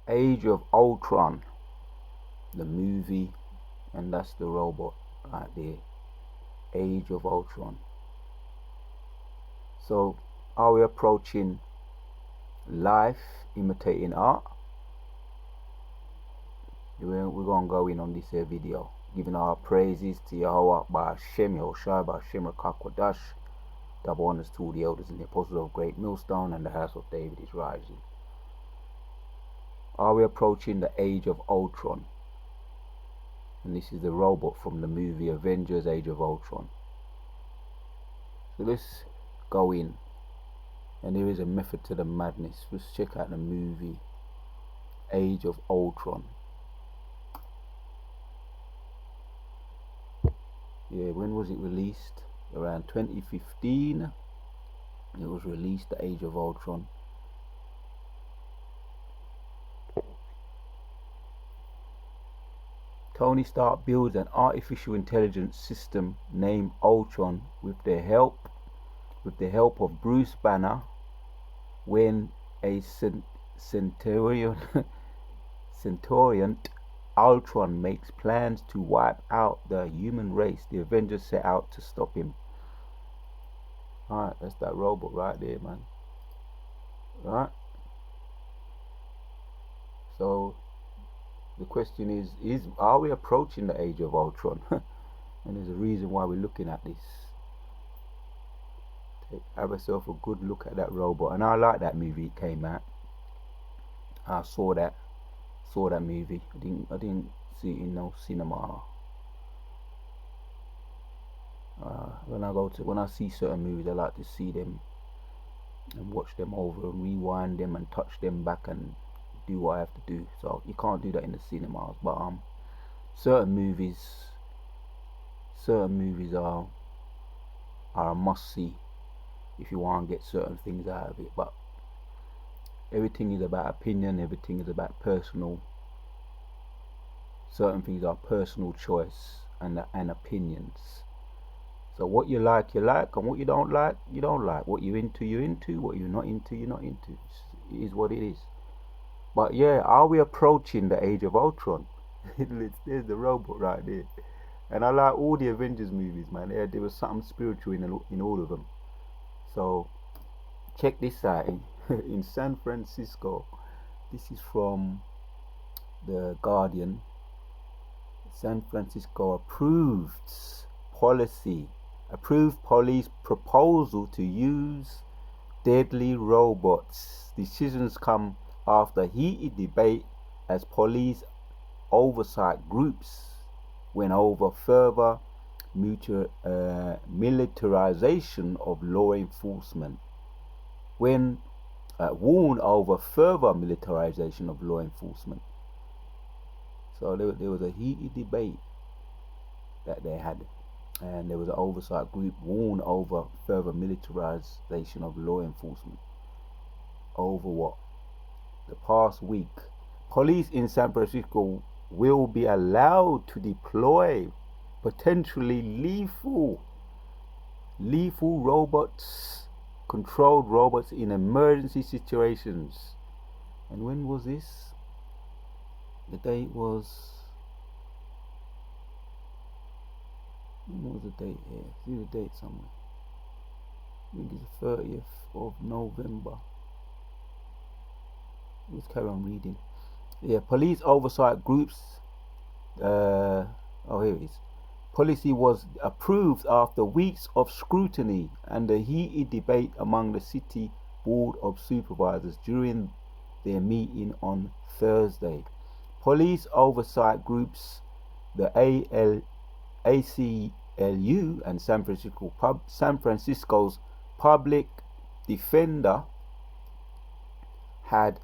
Age of Ultron, the movie, and that's the robot right there. Age of Ultron. So, are we approaching life imitating art? We're gonna go in on this here video, giving our praises to Yahweh by Hashem, Yahushua, by Hashem Rakakwadash. Double honors to all the elders and the apostles of Great Millstone, and the house of David is rising. Are we approaching the age of Ultron? And this is the robot from the movie Avengers Age of Ultron. So let's go in. And there is a method to the madness. Let's check out the movie Age of Ultron. Yeah, when was it released? Around 2015. It was released, the Age of Ultron. Tony Stark builds an artificial intelligence system named Ultron with the help of Bruce Banner when a Centaurian Ultron makes plans to wipe out the human race. The Avengers set out to stop him. Alright, that's that robot right there, man. Alright. So the question is are we approaching the age of Ultron? And there's a reason why we're looking at this. Have yourself a good look at that robot. And I like that movie. It came out. I saw that movie. I didn't see it in no cinema. When I see certain movies, I like to see them and watch them over and rewind them and touch them back and do what I have to do. So you can't do that in the cinemas. But certain movies are a must see if you want to get certain things out of it. But everything is about opinion. Everything is about personal. Certain things are personal choice and opinions. So what you like, and what you don't like, you don't like. What you're into, you're into. What you're not into, you're not into. It is what it is. But yeah, are we approaching the age of Ultron? There's the robot right there. And I like all the Avengers movies, man. There was something spiritual in all of them. So check this out. In San Francisco, this is from the Guardian. San Francisco approved police proposal to use deadly robots. Decisions come after heated debate as police oversight groups went over further militarization of law enforcement. Warned over further militarization of law enforcement. So there was a heated debate that they had, and there was an oversight group warned over further militarization of law enforcement. Over what? The past week, police in San Francisco will be allowed to deploy potentially lethal robots, controlled robots in emergency situations. And when was this? The date was... When was the date here? See the date somewhere. I think it's the 30th of November. Let's carry on reading. Yeah, police oversight groups. Here it is. Policy was approved after weeks of scrutiny and a heated debate among the city board of supervisors during their meeting on Thursday. Police oversight groups, the ACLU and San Francisco's public defender had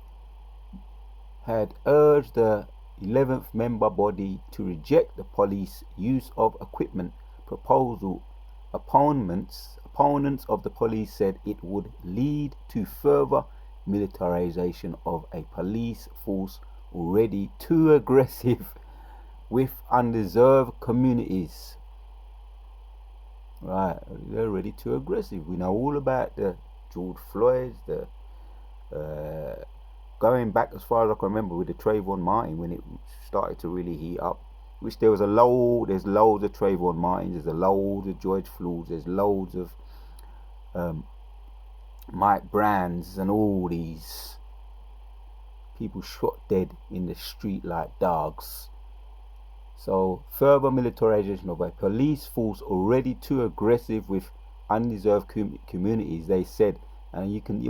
urged the 11th member body to reject the police use of equipment proposal. Opponents of the police said it would lead to further militarization of a police force already too aggressive with undeserved communities. Right, they're already too aggressive. We know all about the George Floyd's, the going back as far as I can remember with the Trayvon Martin, when it started to really heat up, which there's loads of Trayvon Martins, there's a load of George Floyds, there's loads of Mike Brands, and all these people shot dead in the street like dogs. So further militarization of a police force already too aggressive with undeserved communities, they said. And you can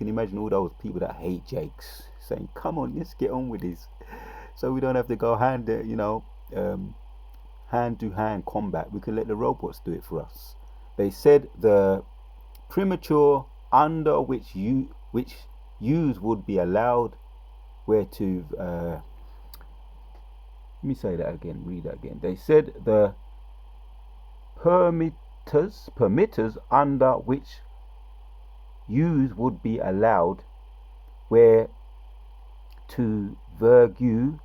imagine all those people that hate Jakes saying, "Come on, let's get on with this," so we don't have to go hand to hand combat. We can let the robots do it for us. They said the premature under which use would be allowed were to let me say that again, read that again. They said the permitters under which use would be allowed were to Verge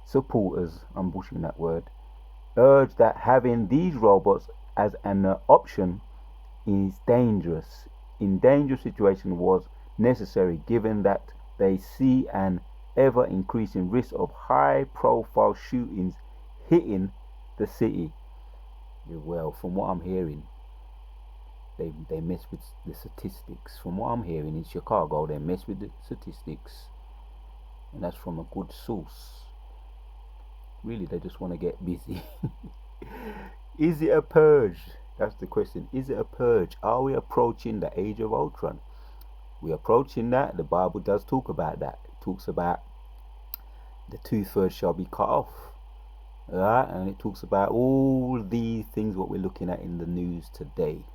supporters, I'm bushing that word, urged that having these robots as an option is dangerous. In dangerous situation was necessary, given that they see an ever increasing risk of high profile shootings hitting the city. Well, from what I'm hearing, they mess with the statistics. From what I'm hearing in Chicago, they mess with the statistics, and that's from a good source. Really, they just want to get busy. Is it a purge? That's the question. Is it a purge? Are we approaching the age of Ultron? We're approaching that. The Bible does talk about that. It talks about the 2/3 shall be cut off. Alright, and it talks about all these things what we're looking at in the news today.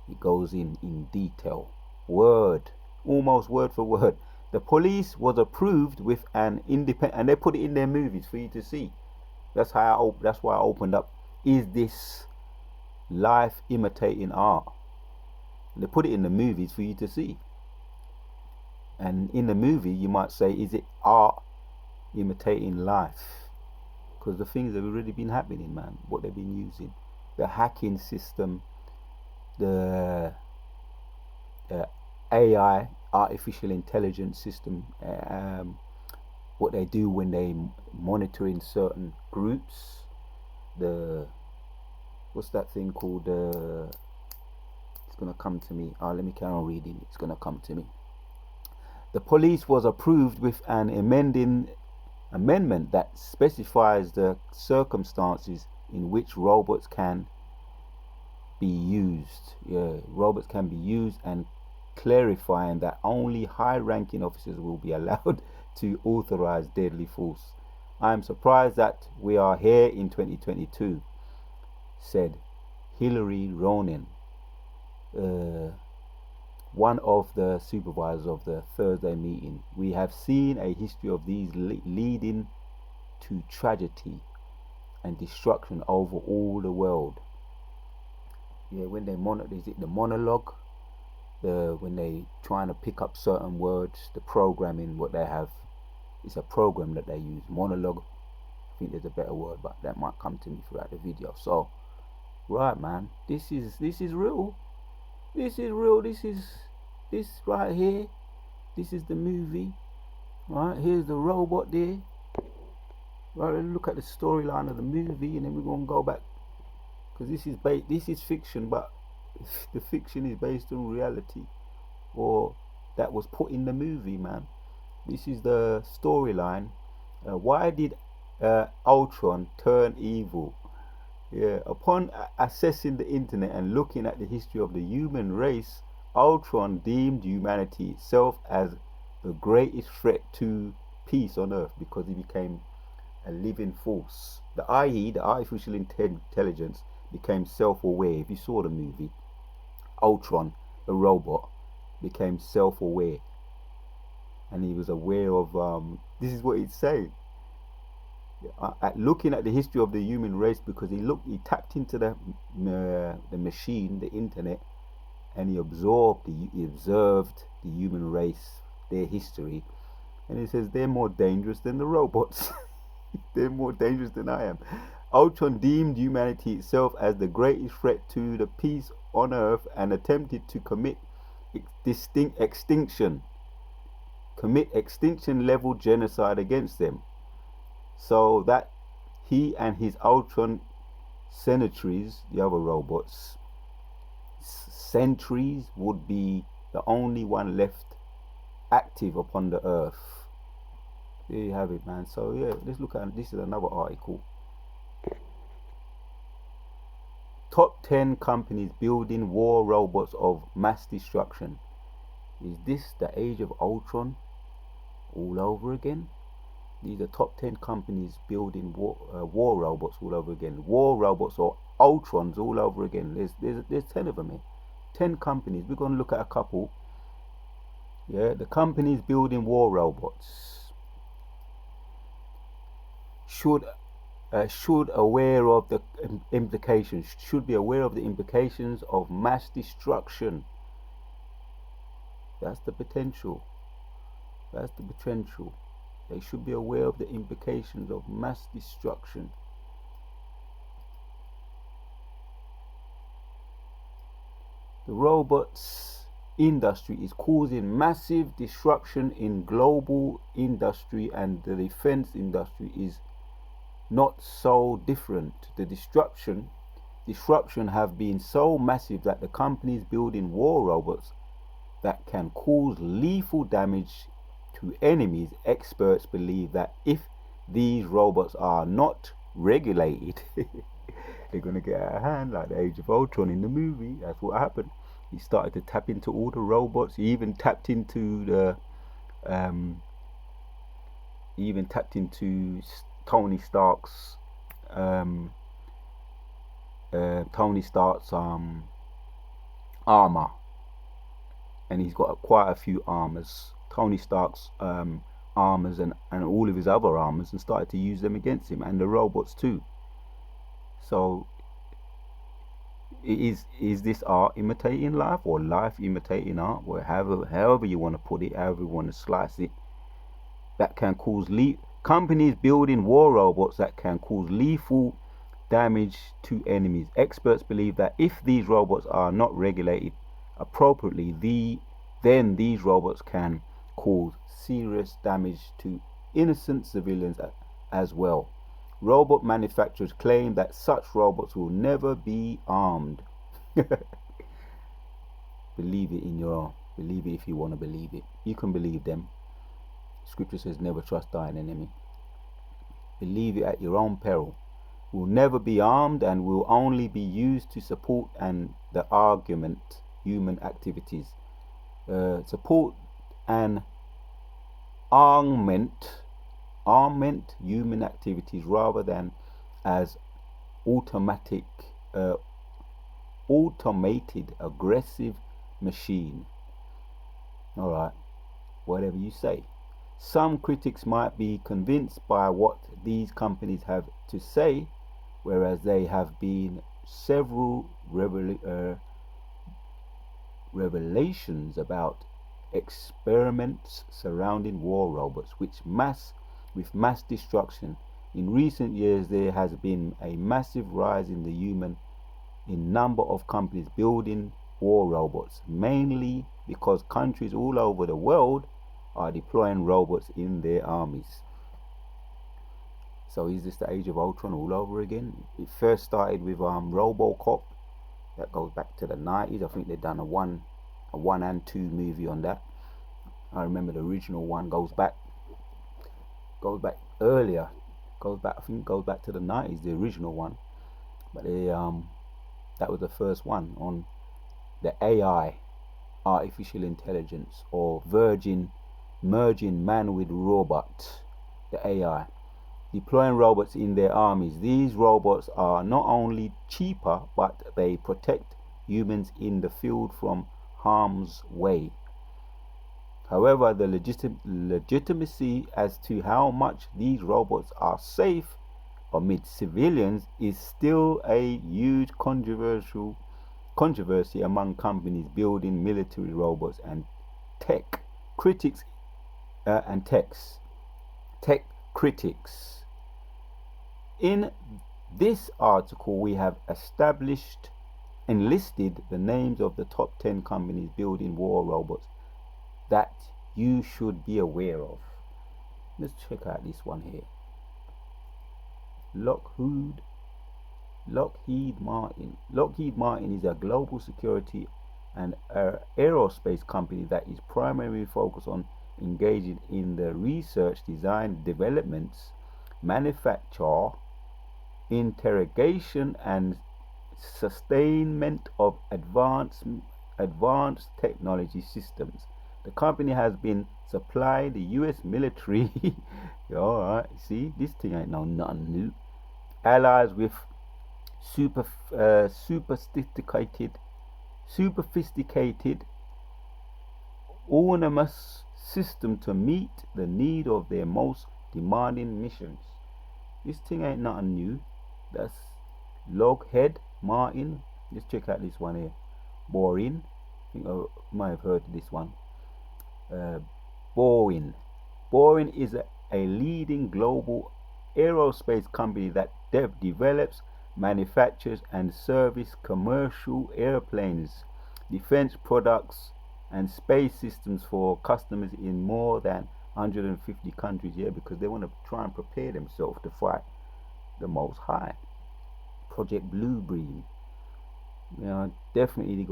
It goes in detail, almost word for word. The police was approved with an independent, and they put it in their movies for you to see. That's why I opened up. Is this life imitating art? And they put it in the movies for you to see. And in the movie, you might say, is it art imitating life? Because the things have already been happening, man. What they've been using, the hacking system, the AI, artificial intelligence system, what they do when they monitor in certain groups. What's that thing called? It's gonna come to me. Let me carry on reading. It's gonna come to me. The police was approved with an amendment that specifies the circumstances in which robots can be used. Robots can be used, and clarifying that only high-ranking officers will be allowed to authorize deadly force. I am surprised that we are here in 2022, said Hillary Ronen, one of the supervisors of the Thursday meeting. We have seen a history of these leading to tragedy and destruction over all the world. When they monitor, is it the monologue? When they trying to pick up certain words, the programming, what they have, it's a program that they use. Monologue. I think there's a better word, but that might come to me throughout the video. So, right, man, this is real. This is real. This right here. This is the movie. Right, here's the robot there. Right, let's look at the storyline of the movie, and then we're gonna go back, because this is fiction, but the fiction is based on reality, or that was put in the movie, man. This is the storyline. Why did Ultron turn evil? Upon assessing the internet and looking at the history of the human race, Ultron deemed humanity itself as the greatest threat to peace on Earth, because he became a living force. The artificial intelligence, became self-aware. If you saw the movie, Ultron, the robot, became self-aware, and he was aware of this is what it's saying. Looking at the history of the human race, because he tapped into the machine, the internet, and he observed the human race, their history, and he says they're more dangerous than the robots. They're more dangerous than I am. Ultron deemed humanity itself as the greatest threat to the peace on Earth and attempted to commit extinction level genocide against them, so that he and his Ultron sentries, the other robots, sentries, would be the only one left active upon the Earth. There you have it, man. So yeah, let's look at this. Is another article. Top 10 companies building war robots of mass destruction. Is this the age of Ultron all over again? These are top 10 companies building war robots all over again. War robots or Ultrons all over again. There's 10 of them here. 10 companies. We're going to look at a couple. Yeah, the companies building war robots should aware of the implications. Should be aware of the implications of mass destruction. That's the potential. That's the potential. They should be aware of the implications of mass destruction. The robots industry is causing massive disruption in global industry, and the defense industry is not so different. The disruption have been so massive that the companies building war robots that can cause lethal damage to enemies, experts believe that if these robots are not regulated, they're going to get out of hand like the Age of Ultron in the movie. That's what happened. He started to tap into all the robots. He even tapped into the Tony Stark's armor, and he's got quite a few armors. Tony Stark's armors and all of his other armors, and started to use them against him and the robots too. So is this art imitating life, or life imitating art? Or however you want to put it, however you want to slice it. That can cause companies building war robots that can cause lethal damage to enemies. Experts believe that if these robots are not regulated appropriately, then these robots can cause serious damage to innocent civilians as well. Robot manufacturers claim that such robots will never be armed. Believe it if you want to believe it. You can believe them. Scripture says never trust thine enemy. Believe it at your own peril. Will never be armed and will only be used to support and the argument human activities. Support and armament human activities rather than as automated aggressive machine. Alright, whatever you say. Some critics might be convinced by what these companies have to say, whereas there have been several revelations about experiments surrounding war robots with mass destruction. In recent years, there has been a massive rise in the number of companies building war robots, mainly because countries all over the world are deploying robots in their armies. So is this the Age of Ultron all over again? It first started with RoboCop. That goes back to the 90s. I think they've done a 1 and 2 movie on that. I remember the original one goes back earlier. I think it goes back to the 90s, the original one. But that was the first one on the AI, artificial intelligence, or merging man with robot, the AI. Deploying robots in their armies. These robots are not only cheaper, but they protect humans in the field from harm's way. However, the legitimacy as to how much these robots are safe amid civilians is still a huge controversy among companies building military robots and tech critics. In this article, we have established enlisted the names of the top 10 companies building war robots that you should be aware of. Let's check out this one here. Lockheed Martin. Lockheed Martin is a global security and aerospace company that is primarily focused on engaging in the research, design, developments, manufacture, interrogation, and sustainment of advanced technology systems. The company has been supplying the U.S. military. Alright, see, this thing ain't nothing new. Allies with sophisticated, autonomous system to meet the need of their most demanding missions. This thing ain't nothing new. That's Lockheed Martin. Let's check out this one here. Boring. I think I might have heard of this one. Boeing. Boeing is a leading global aerospace company that develops, manufactures, and services commercial airplanes, defense products, and space systems for customers in more than 150 countries. Yeah, because they want to try and prepare themselves to fight the Most High. Project Bluebeam. You know, definitely they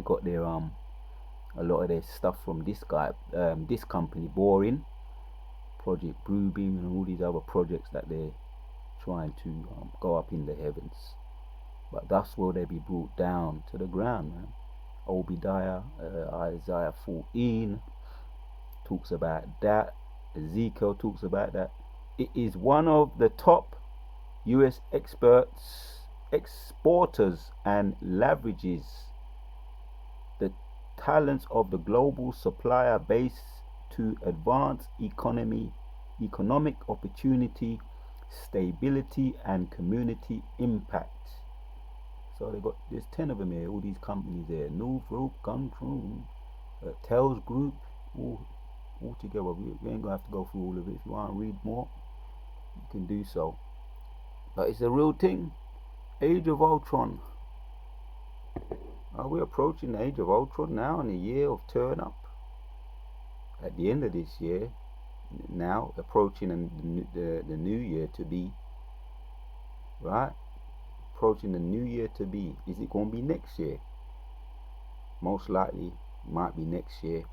got their a lot of their stuff from this guy, this company, Boring, Project Bluebeam, and all these other projects that they're trying to go up in the heavens. But that's where they be brought down to the ground, man. Obadiah, Isaiah 14 talks about that. Ezekiel talks about that. It is one of the top U.S. exporters and leverages the talents of the global supplier base to advance economic opportunity, stability, and community impact. So there's 10 of them here, all these companies there. Northrop Grumman, Tells Group, all together. We ain't gonna have to go through all of it. If you want to read more, you can do so. But it's a real thing. Age of Ultron. Are we approaching the Age of Ultron now in the year of turn up? At the end of this year, now approaching the new year to be, right? Approaching the new year to be. Is it going to be next year? Most likely, might be next year.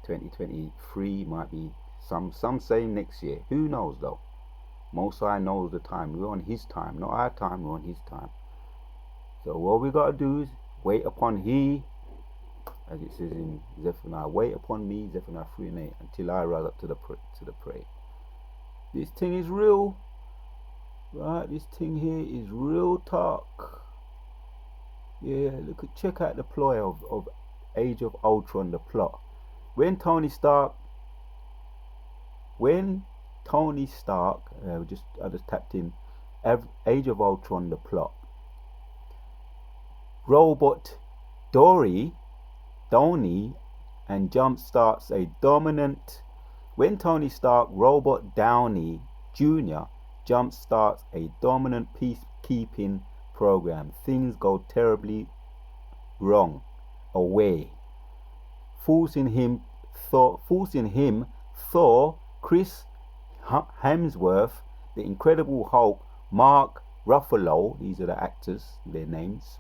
2023 might be some say next year. Who knows though? Most High knows the time. We're on His time, not our time. We're on His time. So what we gotta do is wait upon He, as it says in Zephaniah. Wait upon me, Zephaniah 3:8, until I rise up to the prey. This thing is real, right? This thing here is real talk. Yeah, check out the ploy of Age of Ultron. The plot. When Tony Stark, I just tapped in Age of Ultron, the plot. Robot Downey and jumpstarts a dominant. When Tony Stark, Robot Downey Jr. jumpstarts a dominant peacekeeping program, things go terribly wrong away, forcing him Thor, Chris Hemsworth, the Incredible Hulk, Mark Ruffalo, these are the actors, their names,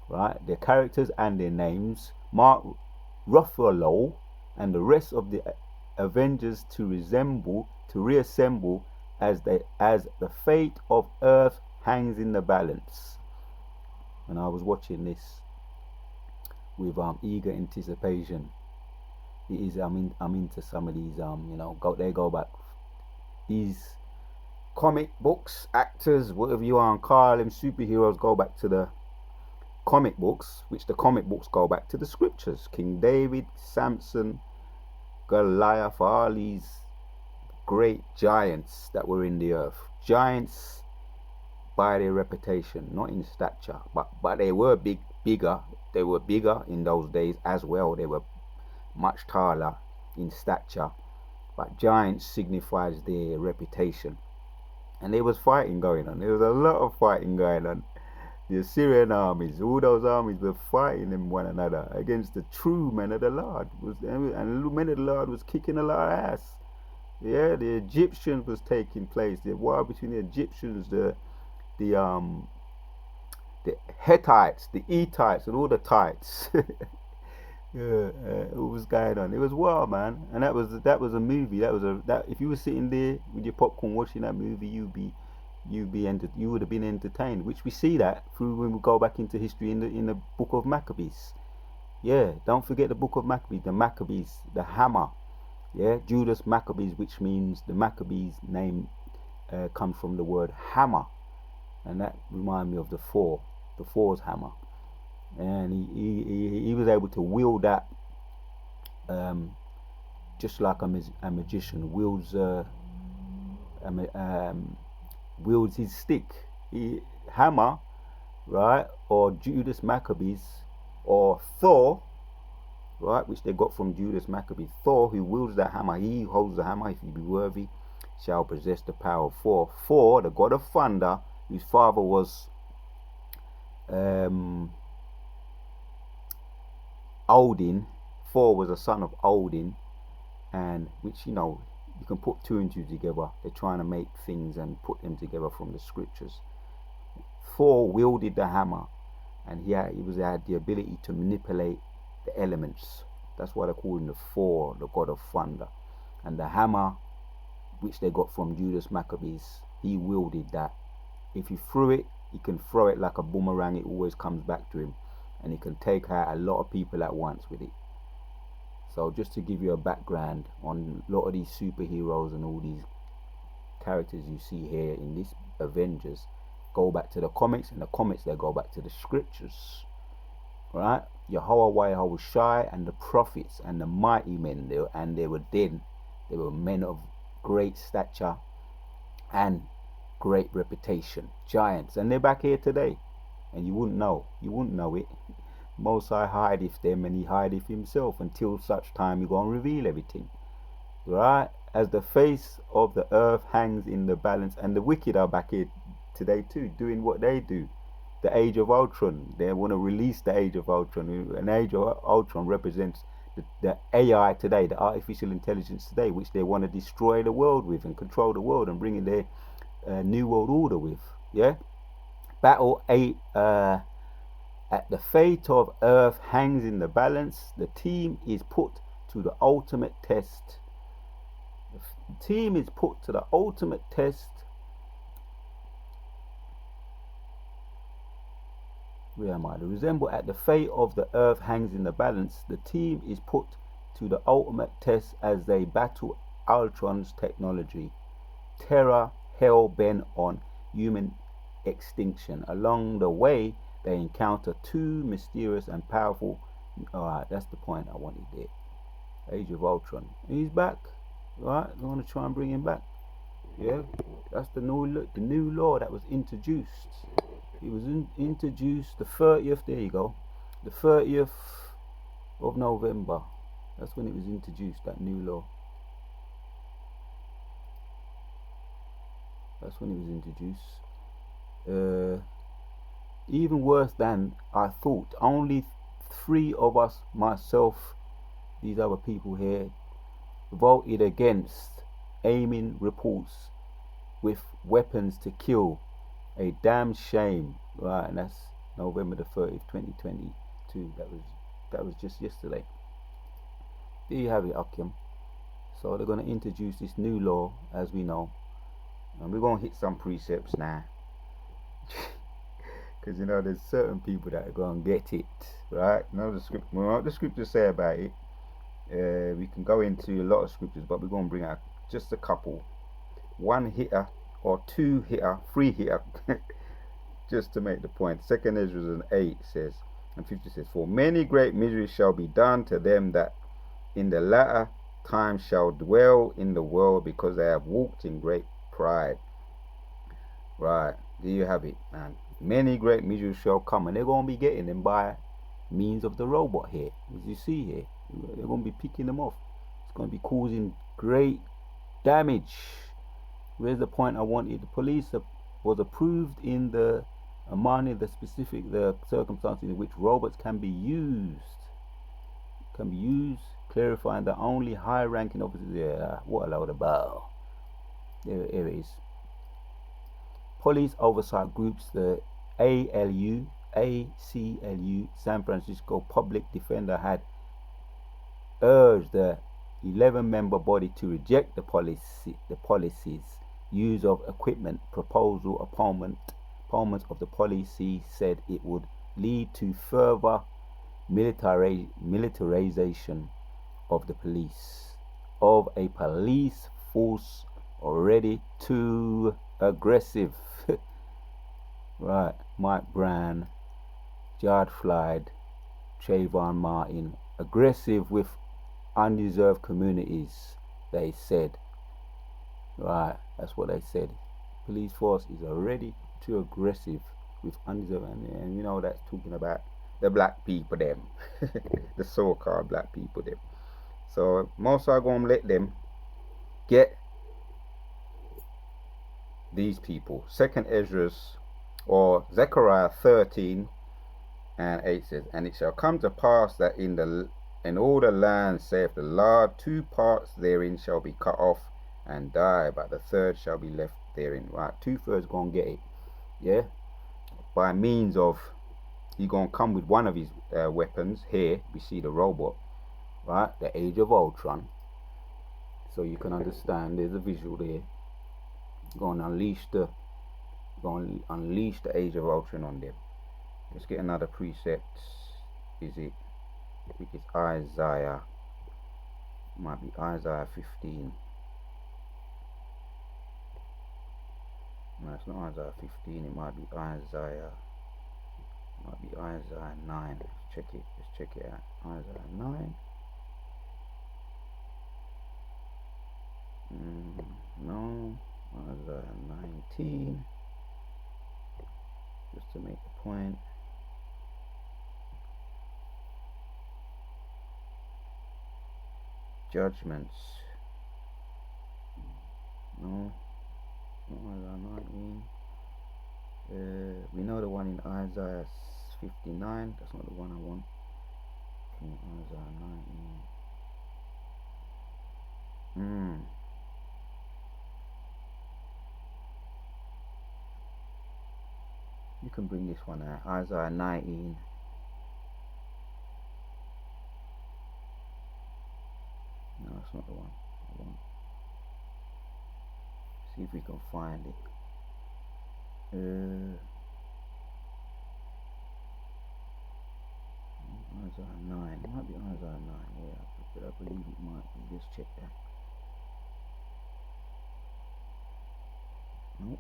right? Their characters and their names. Mark Ruffalo and the rest of the Avengers to reassemble as the fate of Earth hangs in the balance. And I was watching this with eager anticipation. It is I'm into some of these go back, these comic books, actors, whatever you want to call them, superheroes, go back to the comic books, which the comic books go back to the scriptures. King David, Samson, Goliath, all these great giants that were in the earth. Giants by their reputation, not in stature, but they were bigger. They were bigger in those days as well. They were much taller in stature, but giants signifies their reputation. And there was fighting going on. There was a lot of fighting going on. the Assyrian armies, all those armies were fighting in one another against the true men of the Lord. And the men of the Lord was kicking a lot of ass. Yeah, the Egyptians was taking place. The war between the Egyptians, the the Hittites, the Etites, and all the Tites. Yeah, what was going on? It was war, man, and that was a movie. That if you were sitting there with your popcorn watching that movie, you would have been entertained. Which we see that through when we go back into history in the book of Maccabees. Yeah, don't forget the book of Maccabees. The Maccabees, the hammer. Yeah, Judas Maccabees, which means the Maccabees name comes from the word hammer, and that reminds me of the four's hammer, and he was able to wield that um, just like a magician wields his stick. Hammer, right, or Judas Maccabees, or Thor, right, which they got from Judas Maccabees. Thor, who wields that hammer, he holds the hammer. If he be worthy, shall possess the power of Thor. Thor, the god of thunder, whose father was Odin. Thor was a son of Odin, and which you can put two and two together. They're trying to make things and put them together from the scriptures. Thor wielded the hammer, and he had the ability to manipulate the elements. That's why they call him the Thor, the god of thunder. And the hammer, which they got from Judas Maccabees, he wielded that. If he threw it, he can throw it like a boomerang. It always comes back to him, and he can take out a lot of people at once with it. So just to give you a background on a lot of these superheroes and all these characters you see here in this Avengers, go back to the comics. In the comics, they go back to the scriptures, right? Yahweh Shai and the prophets and the mighty men, they were men of great stature and great reputation, giants, and they're back here today, and you wouldn't know it. Most High hideth them, and he hideth himself until such time he gonna reveal everything, right? As the face of the earth hangs in the balance, and the wicked are back here today too, doing what they do. The Age of Ultron, they want to release the Age of Ultron. An Age of Ultron represents the AI today, the artificial intelligence today, which they want to destroy the world with and control the world and bring in their new world order with. Yeah, Battle 8. At the fate of Earth hangs in the balance. The team is put to the ultimate test. The team is put to the ultimate test. Where am I? The resemble at the fate of the Earth hangs in the balance. The team is put to the ultimate test as they battle Ultron's technology. Terror hell bent on human extinction. Along the way, they encounter two mysterious and powerful. Alright, that's the point I wanted there. Age of Ultron. He's back. Right? I want to try and bring him back. Yeah? That's the new law that was introduced. It was introduced the 30th. There you go. The 30th of November. That's when it was introduced, that new law. That's when it was introduced. Even worse than I thought. Only 3 of us, myself, these other people here, voted against aiming reports with weapons to kill. A damn shame. Right, and that's November the 30th, 2022. That was just yesterday. There you have it, Akim. So they're going to introduce this new law, as we know, and we're going to hit some precepts now. Because there's certain people that are going to get it, right? What the scriptures say about it. We can go into a lot of scriptures, but we're going to bring out just a couple. One hitter or two hitter, 3 hitter, just to make the point. 2nd Ezra 8 says, and 50 says, for many great miseries shall be done to them that in the latter time shall dwell in the world, because they have walked in great pride. Right, there you have it, man. Many great miseries shall come, and they're going to be getting them by means of the robot here, as you see here. They're going to be picking them off. It's going to be causing great damage. Where's the point I wanted? The police was approved in the among the circumstances in which robots can be used, clarifying that only high-ranking officers. Yeah, what a load of bow. Here it is. Police oversight groups, the ACLU, San Francisco public defender, had urged the 11-member body to reject the policy's use of equipment proposal. Opponents of the policy said it would lead to further militarization of a police force already too aggressive. Right, Mike Brown, George Floyd, Trayvon Martin, aggressive with undeserved communities, they said. Right, that's what they said. Police force is already too aggressive with undeserved, and you know that's talking about the black people them, the so-called black people them. So most are gonna let them get these people. Second Ezra's or Zechariah 13:8 says, and it shall come to pass that in all the land, saith the Lord, 2 parts therein shall be cut off and die, but the third shall be left therein. Right, 2/3 gonna get it, yeah, by means of, he gonna come with one of his weapons. Here we see the robot, right, the Age of Ultron, so you can understand. There's a visual there. Gonna unleash the Age of Ultron on them. Let's get another precept. Is it? I think it's Isaiah. Might be Isaiah 15. No, it's not Isaiah 15. It might be Isaiah. Might be Isaiah 9. Let's check it. Let's check it out. Isaiah 9. No. Isaiah 19. Just to make the point. Judgments. No. Not Isaiah 19. We know the one in Isaiah 59. That's not the one I want. Isaiah 19. You can bring this one out. Isaiah 19. No, it's not the one I want. See if we can find it. Isaiah 9. It might be Isaiah 9. Yeah, but I believe it might be. Let's check that. Nope.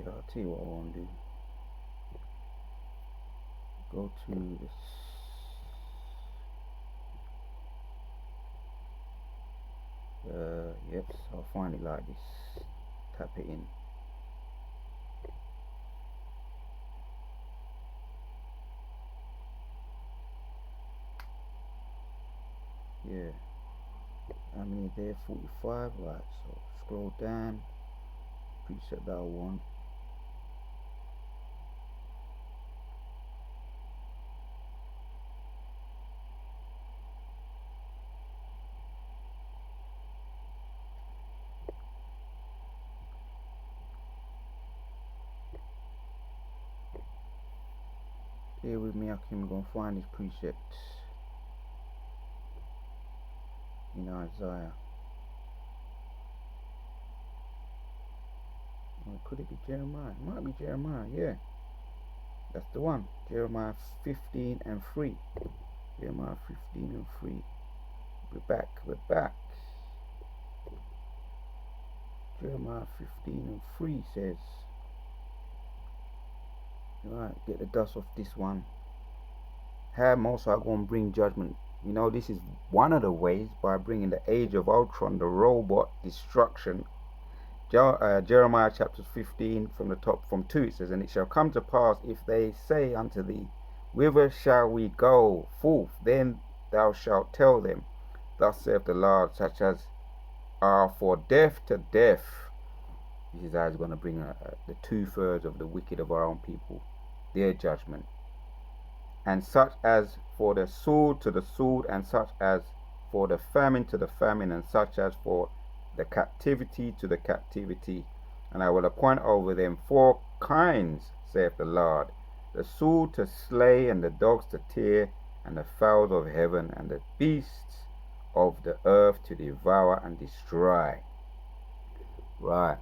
I'll tell you what I want to do. Go to this. Yep, I'll find it like this. Tap it in. Yeah. How many there? 45. Right. So scroll down. Preset that I want. Bear with me, I'm going to find this preset in Isaiah. Or could it be Jeremiah? It might be Jeremiah, yeah. That's the one. Jeremiah 15:3. Jeremiah 15:3. We're back. Jeremiah 15:3 says, right, get the dust off this one. How most are going to bring judgment. You know, this is one of the ways, by bringing the Age of Ultron, the robot destruction. Jeremiah chapter 15 from 2 it says, and it shall come to pass, if they say unto thee, whither shall we go forth? Then thou shalt tell them, thus saith the Lord, such as are for death to death. This is how he's going to bring the 2/3 of the wicked of our own people, their judgment. And such as for the sword to the sword, and such as for the famine to the famine, and such as for the captivity to the captivity. And I will appoint over them 4 kinds, saith the Lord, the sword to slay, and the dogs to tear, and the fowls of heaven, and the beasts of the earth to devour and destroy. Right.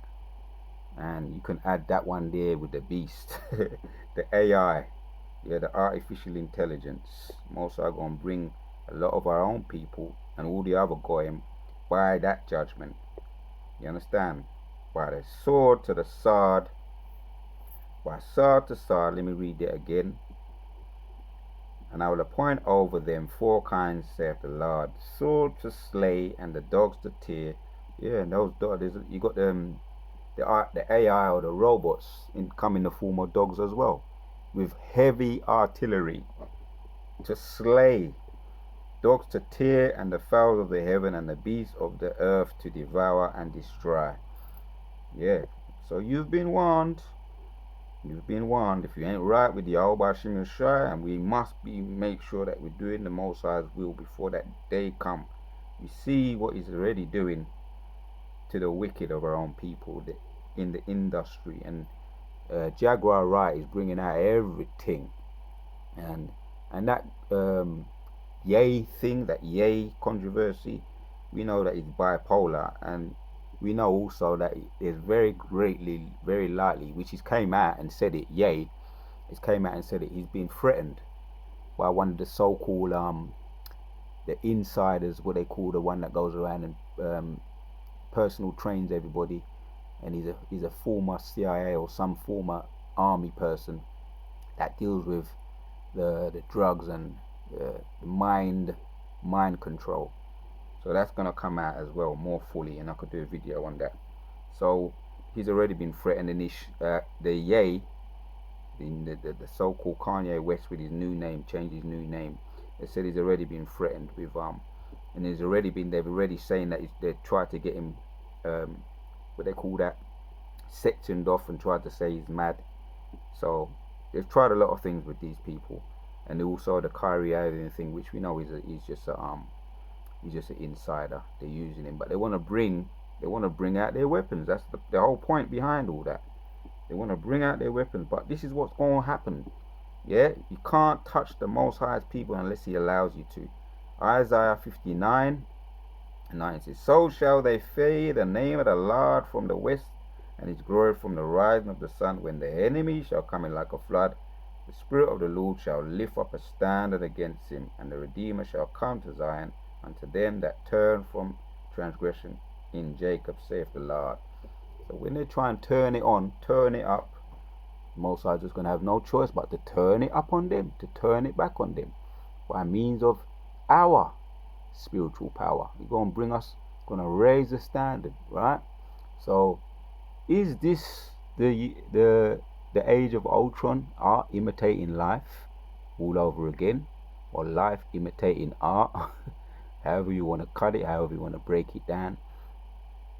And you can add that one there with the beast, the AI, the artificial intelligence. Most are going to bring a lot of our own people and all the other goyim by that judgment. You understand? By the sword to the sword, by sword to sword. Let me read it again. And I will appoint over them 4 kinds, saith the Lord, sword to slay, and the dogs to tear. Yeah, and those dogs, you got them. The AI or the robots come in the form of dogs as well, with heavy artillery to slay, dogs to tear, and the fowls of the heaven, and the beasts of the earth to devour and destroy. Yeah, so you've been warned. You've been warned. If you ain't right with the Yahweh Shem Yeshua, and we must make sure that we're doing the Most High's will before that day come. We see what he's already doing to the wicked of our own people in the industry, and Jaguar Wright is bringing out everything, and that Ye thing, that Ye controversy, we know that it's bipolar, and we know also that it's very likely, which he's came out and said it, Ye has came out and said it, he's been threatened by one of the so-called the insiders, what they call the one that goes around and personal trains everybody, and he's a former CIA or some former army person that deals with the drugs and the mind control. So that's gonna come out as well more fully, and I could do a video on that. So he's already been threatened, and the Ye, the so-called Kanye West with his new name, changed his new name. They said he's already been threatened with and they've already saying that they tried to get him what they call that, sectioned off, and tried to say he's mad. So they've tried a lot of things with these people, and also the Kyrie Irving thing, which we know he's just an insider. They're using him, but they want to bring out their weapons. That's the whole point behind all that. They want to bring out their weapons, but this is what's going to happen. Yeah, you can't touch the Most High's people unless He allows you to. Isaiah 59:9 says, "So shall they fear the name of the Lord from the west, and His glory from the rising of the sun. When the enemy shall come in like a flood, the Spirit of the Lord shall lift up a standard against him, and the Redeemer shall come to Zion, unto them that turn from transgression in Jacob, saith the Lord." So when they try and turn it up, Most High is just going to have no choice but to turn it up on them, to turn it back on them by means of our spiritual power. He's going to bring us, going to raise the standard, right? So is this the age of Ultron, art imitating life all over again, or life imitating art? However you want to cut it, however you want to break it down.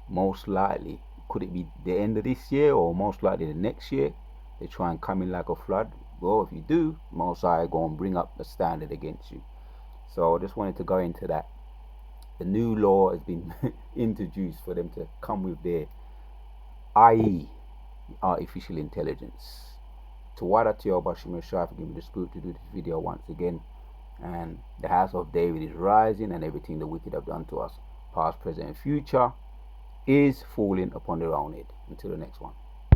Most likely, could it be the end of this year, or most likely the next year? They try and come in like a flood. Well, if you do, Most High go and bring up the standard against you. So I just wanted to go into that. The new law has been introduced for them to come with their i.e. artificial intelligence. To Wada Tio Bashim Yeshua for giving me the spirit to do this video once again. And the house of David is rising, and everything the wicked have done to us, past, present, and future, is falling upon their own head. Until the next one.